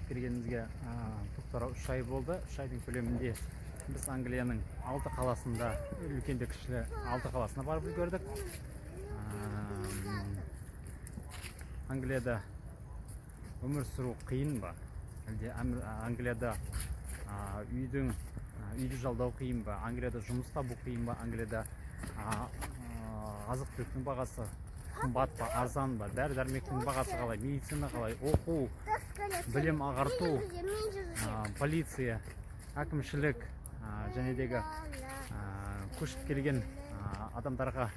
Келгенімізге тоқтара 3 ай болды. 3 айдың көлемінде біз Англияның 6 қаласында, үлкенді кішілі 6 қаласына барып үлгердік. Англияда өмір сүру қиын ба? Әлде Англияда үйді жалдау қиын ба? Англияда жұмыс табу қиын ба? Англияда азық-түліктің бағасы қымбат па, арзан ба? Дәрі-дәрмектің бағасы қалай? Медицина қалай? Оқу, білім ағарту, полиция, әкімшілік, жәнедегі көшіп келген адамдарға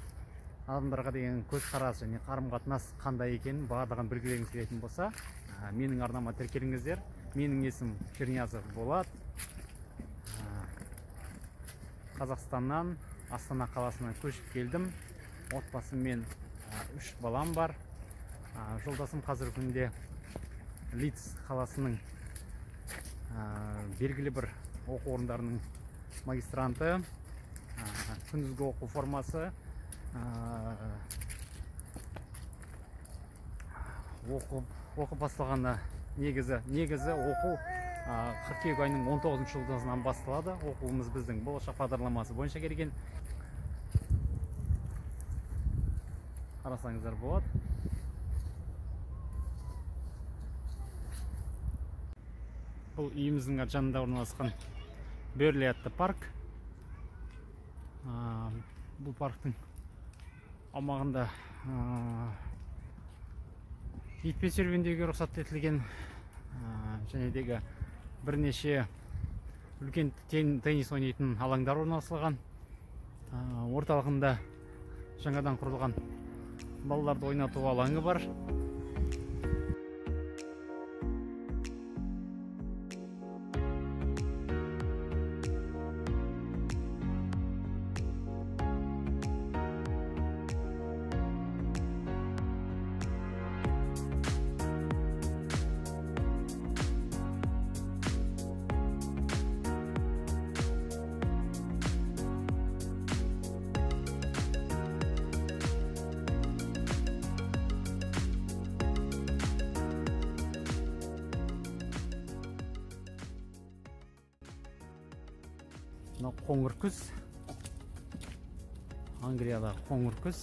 деген көзқарас және қарым-қатынас қандай екенін барлығын білгілеріңіз келетін болса, менің арнама тіркеліңіздер. Менің есім Черниязов Болат. Қазақстаннан, Астана қаласынан көшіп келдім. Отбасыммен 3 балам бар. Жолдасым қазіргі күнде Лидс қаласының белгілі бір оқу орындарының магистранты. Күндізгі оқу формасы оқу басталғанда негізі оқу қыркүйек айының 19 жылдығынан басталады. Оқуымыз біздің болашақ бағдарламасы бойынша келген. Қарасаңыздар болады. Бұл үйіміздің жанында орналасқан Берли атты парк. Бұл парктың аумағында итпен серуендеуге рұқсат етілген, жәнедегі бірнеше үлкен теннис ойнайтын алаңдар орналастырылған. Орталығында жаңадан құрылған балаларды ойнату алаңы бар. Қоңыр күз. Англияда қоңыр күз.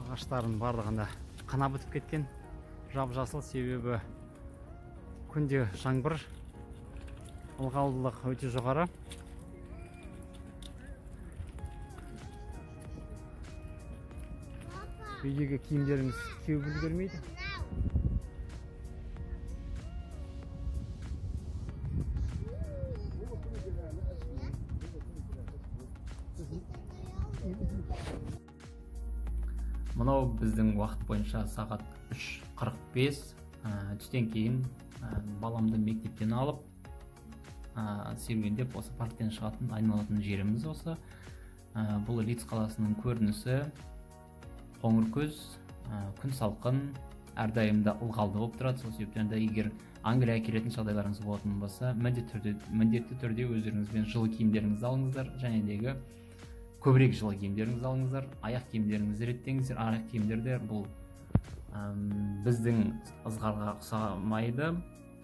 Ағаштардың барлығында қана бітіп кеткен. Жап-жасыл, себебі күнде жаңбыр, ылғалдылық өте жоғары. Үйдегі киімдеріңіз кеуіп үлгермейді. Мынау біздің уақыт бойынша сағат 3:45. Түстен кейін баламды мектептен алып, серуендеп осы парктен шығатын айналатын жеріміз осы. Бұл Лидс қаласының көрінісі. Қоңыр күз, күн салқын, әрдайым да ылғалды болып тұрады. Сол себептен де егер Англияға келетін жағдайларыңыз болатын болса, міндетті түрде өздеріңізбен жылы киімдеріңізді алыңыздар, жәнедегі көбірек жылы киімдеріңізді алыңыздар, аяқ киімдеріңізді реттеңіздер. Аяқ киімдерде бұл біздің ызғарға ұқсамайды.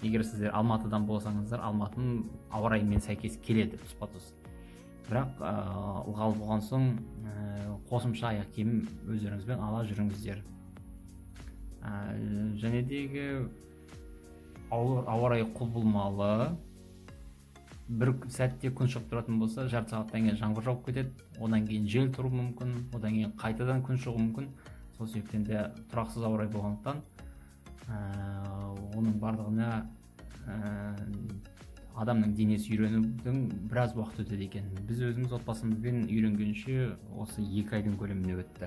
Егер сіздер Алматыдан болсаңыздар, Алматының ауа райымен сәйкес келеді тұспа-тұс. Бірақ ылғал болған соң қосымша аяқ киім өздеріңізбен ала жүріңіздер. Жәнедегі ауа райы құбылмалы. Бір сәтте күн шығып тұратын болса, жарты сағаттан кейін жаңбыр жауып кетеді, одан кейін жел тұруы мүмкін, одан кейін қайтадан күн шығуы мүмкін. Сол себептен де тұрақсыз ауа райы болғандықтан оның барлығына адамның денесі үйренудің біраз уақыт өтеді екен. Біз өзіміз отбасымызбен үйренгенше осы 2 айдың көлеміне өтті.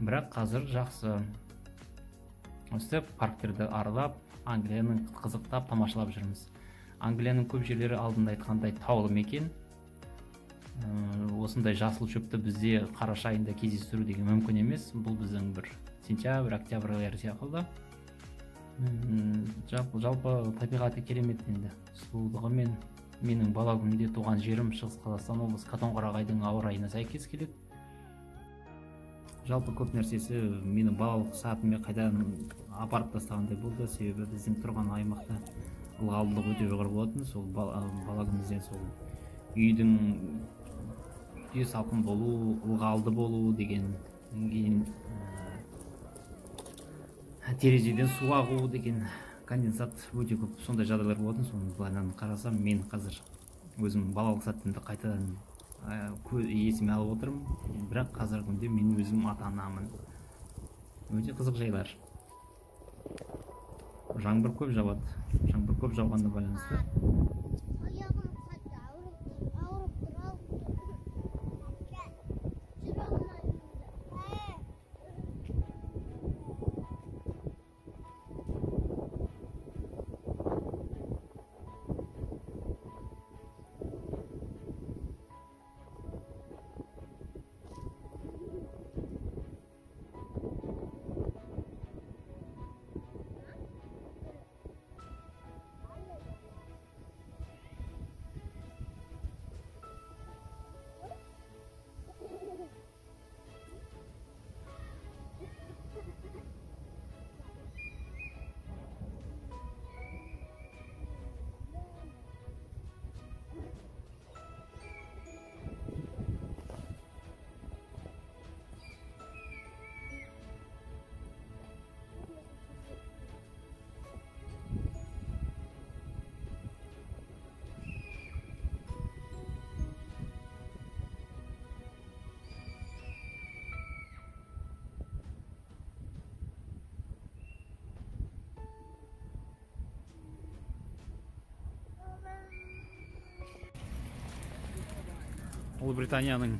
Бірақ қазір жақсы. Осы парктерді аралап, Англияның қызықтап, тамашалап жүрміз. Англияның көп жерлері алдында айтқандай таулы мекен. Осындай жасыл шөпті бізде қараша айында кездестіру деген мүмкін емес. Бұл біздің бір сентябрь, октябрь айлары сияқты. Жалпы табиғаты керемет енді. Сұлулығымен менің бала күнімде туған жерім Шығыс Қазақстан облысы Қатон-Қарағайдың ауа райына сәйкес келеді. жалпы көп нәрсесі мені балалық сәтіме қайдан апарып тастағандай болды. Себебі біздің тұрған аймақта ылғалдылық өте жоғары болатын. Сол бала күнімізден сол үйде салқын болу, ылғалды болу деген, кейін терезеден су ағу деген, конденсат өте көп сондай жағдайлар болатын. Соны былайынан қарасам, мен қазір өзім балалық сәтімді қайтадан есіме алып отырмын. Бірақ қазіргі күнде мен өзім ата-анамын. Өте қызық жайлар. Жаңбыр көп жауады. Жаңбыр көп жауғанына байланысты Ұлыбританияның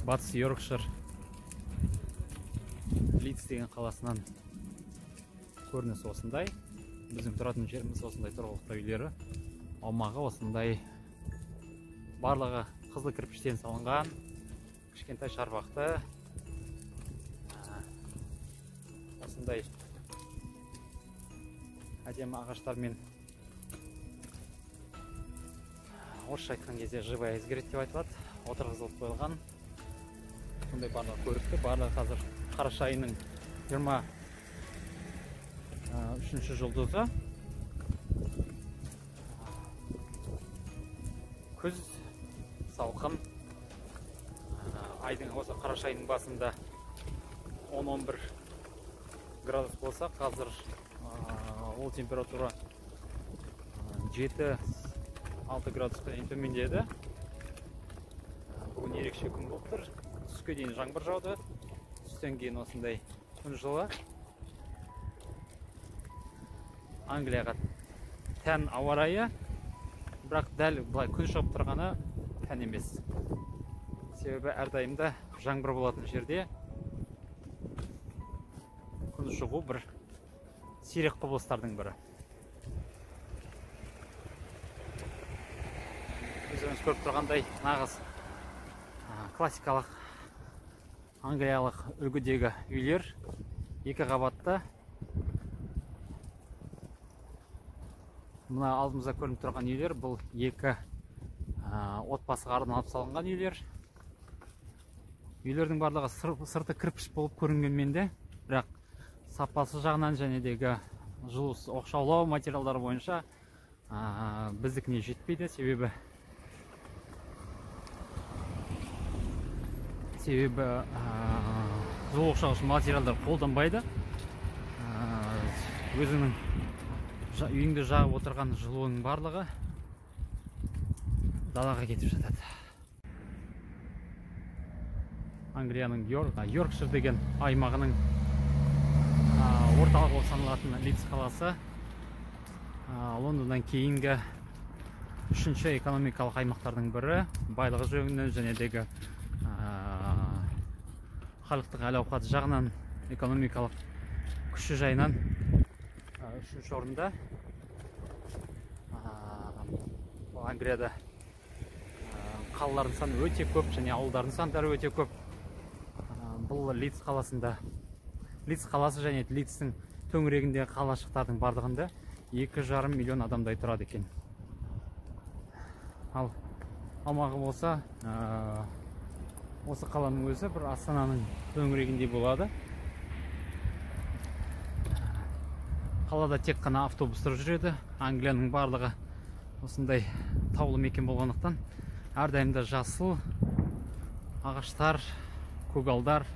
батыс Йоркшир Лидс деген қаласынан көрініс осындай. Біздің тұратын жеріміз осындай тұрғылықты үйлері. Аумағы осындай, барлығы қызыл кірпіштен салынған, кішкентай шарбақты. Осындай әдемі ағаштармен, орысша айтқан кезде живая изгородь деп айтылады, отырғызылып қойылған. Сондай барлығы көрікті. Барлығы қазір қараша айының 23-ші жұлдызы. Күз, салқын. Айдың осы қараша айының басында 10-11 градус болса, қазір ол температура 7-6 градусқа төмендеді. Бүгін ерекше күн болып тұр. Түске дейін жаңбыр жауды. Түстен кейін осындай күн жылы. Англияға тән ауа райы, бірақ дәл бұлай күн шығып тұрғаны тән емес. Себебі әрдайымда жаңбыр болатын жерде күн шығу бір сирек құбылыстардың бірі. Өздеріңіз көріп тұрғандай нағыз классикалық англиялық үлгідегі үйлер, екі қабатты. Мына алдымызда көрініп тұрған үйлер, бұл екі отбасыға арналып салынған үйлер. Үйлердің барлығы сырты кірпіш болып көрінгенмен де, бірақ сапасы жағынан және дегі жылу оқшаулау материалдары бойынша біздікіне жетпейді. Себебі жылу оқшауыш материалдар қолданбайды. Өзінің үйіңді жағып отырған жылуының барлығы далаға кетіп жатады. Англияның Йоркшир деген аймағының орталық болып саналатын Лидс қаласы Лондоннан кейінгі үшінші экономикалық аймақтардың бірі. Байлығы жөнінен және дегі халықтық әл-ауқаты жағынан, экономикалық күші жайынан үшінші орында. Англияда қалалардың саны өте көп және ауылдардың сандары өте көп. Бұл Лидс қаласында, Лидс қаласы және Лидстің төңірегіндегі қалашықтардың барлығында 2,5 миллион адамдай тұрады екен. Ал аумағы болса осы қаланың өзі бір Астананың төңірегіндей болады. Қалада тек қана автобустар жүреді. Англияның барлығы осындай таулы мекен болғандықтан әрдайым да жасыл ағаштар, көгалдар.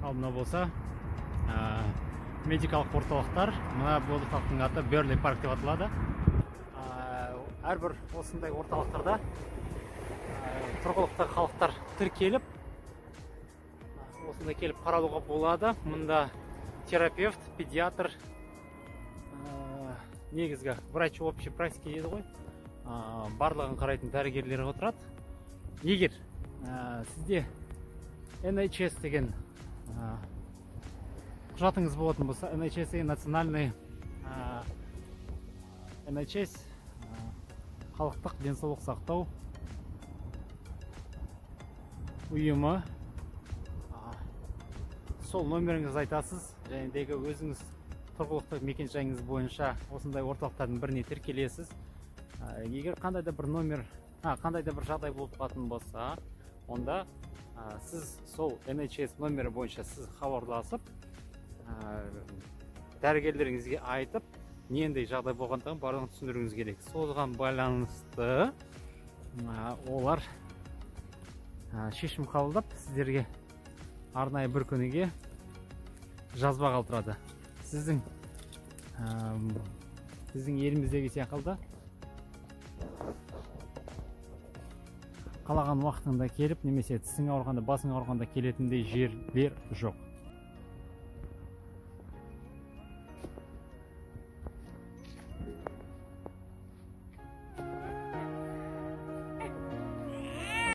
Ал мына болса медикалық орталықтар. Мына орталықтың аты Берли парк деп аталады. Әрбір осындай орталықтарда тұрғылықты халықтар тіркеліп, осында келіп қаралуға болады. Мұнда терапевт, педиатр, негізгі врач общей практики дейді ғой, барлығын қарайтын дәрігерлер отырады. Егер сізде NHS деген құжатыңыз болатын болса, NHS национальный NHS халықтық денсаулық сақтау ұйымы, сол номеріңізді айтасыз, және де өзіңіз тұрғылықты мекен жайыңыз бойынша осындай орталықтардың біріне тіркелесіз. Егер қандай да бір номер, қандай да бір жағдай болып қалатын болса, онда сіз сол NHS номері бойынша сіз хабарласып, дәрігерлеріңізге айтып, нендей жағдай болғандығын барлығын түсіндіруіңіз керек. Соған байланысты олар шешім қабылдап, сіздерге арнайы бір күніге жазба қалдырады. Сіздің еліміздегі секілді қалаған уақытында келіп, немесе тісің ауырғанда, басың ауырғанда келетіндей жерлер жоқ.